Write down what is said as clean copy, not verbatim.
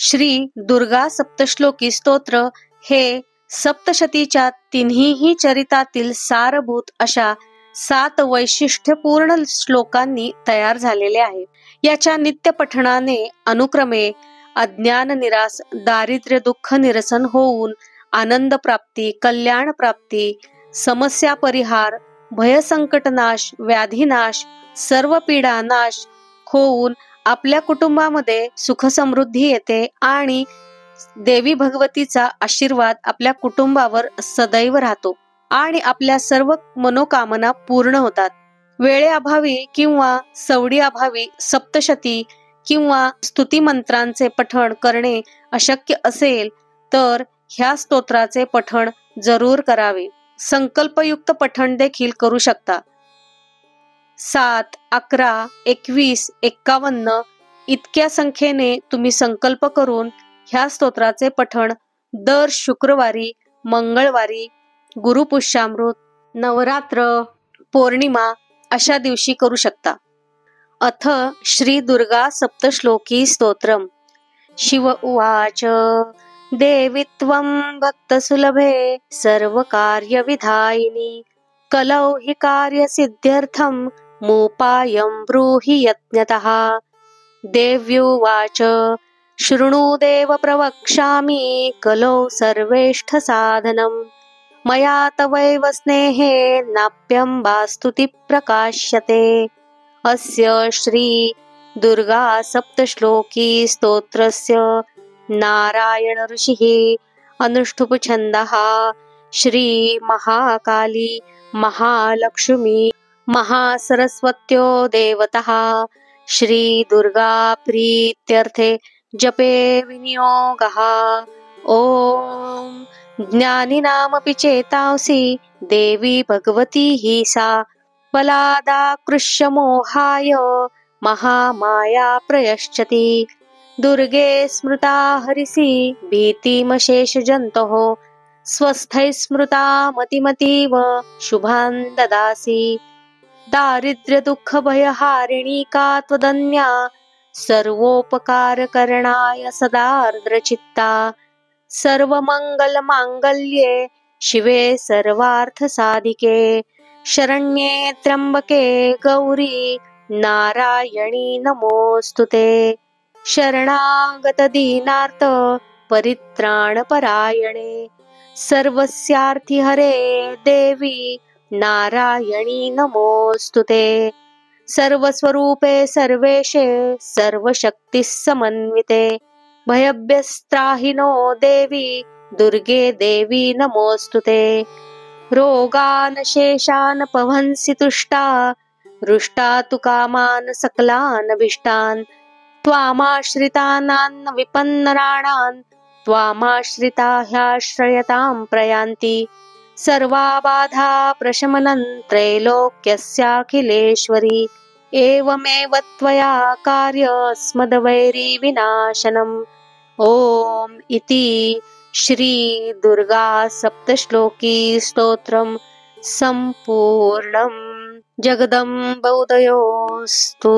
श्री दुर्गा सप्तश्लोकी स्तोत्र हे सप्तशतीच्या तिन्हीही चरितातील सारभूत अशा 7 वैशिष्ट्यपूर्ण श्लोकांनी तयार झालेले आहे. याच्या नित्य पठणाने अनुक्रमे अज्ञान निरास, दारिद्र्य दुःख निरसन होऊन आनंद प्राप्ती, कल्याण प्राप्ती, समस्या परिहार, भयसंकटनाश, व्याधीनाश, सर्व पीडा नाश होऊन आपल्या कुटुंबामध्ये सुख समृद्धी येते आणि देवी भगवतीचा आशीर्वाद आपल्या कुटुंबावर सदैव राहतो आणि आपल्या सर्व मनोकामना पूर्ण होतात. वेळेअभावी किंवा सवडीअभावी सप्तशती किंवा स्तुती मंत्रांचे पठण करणे अशक्य असेल तर ह्या स्तोत्राचे पठण जरूर करावे. संकल्पयुक्त पठण देखील करू शकता. 7, 11, 21, 51 इतक्या संख्येने तुम्ही संकल्प करून ह्या स्तोत्राचे पठण दर शुक्रवारी, मंगळवारी, गुरुपुष्यामृत, नवरात्र, पौर्णिमा अशा दिवशी करू शकता. अथ श्री दुर्गा सप्तश्लोकी स्तोत्रम. शिव उवाच. देवी त्वं भक्तसुलभे सर्वकार्यविधायिनी कलौ हि कार्यसिद्ध्यर्थं मोपायं ब्रूहि यत्नतः. देव्युवाच. शृणु देव प्रवक्ष्यामि कलौ सर्वेष्ठ साधनं मया तवैव स्नेहे नाप्यं वास्तुति प्रकाश्यते. अस्य श्री दुर्गा सप्तश्लोकी स्तोत्रस्य नारायण ऋषिः अनुष्ठुप छन्दः श्री महाकाली महालक्ष्मी महासरस्वत्यो देवतः श्री दुर्गा प्रीत्यर्थे जपे विनियोगः. ओम ज्ञानिनामपि चेतांसि देवी भगवती हि सा बलादाकृष्य मोहाय महामाया प्रयश्चति. दुर्गे स्मृता हरिसि भीतिमशेष जन्तोः स्वस्थैः स्मृता मतिमतीव शुभान् ददासि. दारिद्र्य दुःख भयहारिणी का त्वदन्या सर्वोपकारकरणाय सदार्द्रचित्ता. सर्वमंगल मांगल्ये शिवे सर्वार्थसाधिके शरण्ये त्र्यंबके गौरी नारायणी नमोस्तुते. शरणागत दीनार्थ परित्राणपरायणे सर्वस्यार्थी हरे देवी नारायणी नमोस्तुते. सर्वस्वरूपे सर्वेशे सर्वशक्तिः समन्विते भयभ्यस्त्राहिनो देवी दुर्गे देवी नमोस्तुते. रोगान् शेषान् पवंसि तुष्टा रुष्टा तु कामान् सकलान् विष्टान्. त्वामाश्रितानां विपन्नराणां त्वामाश्रिता ह्याश्रयतां प्रयान्ति. सर्वा बाधा प्रशमनं त्रैलोक्यस्याखिलेश्वरी. एवमेव त्वया कार्यस्मद्वैरी विनाशनम्. ओम इति श्री दुर्गा सप्तश्लोकी स्तोत्रम संपूर्णम्. जगदम्ब उदयोस्तु.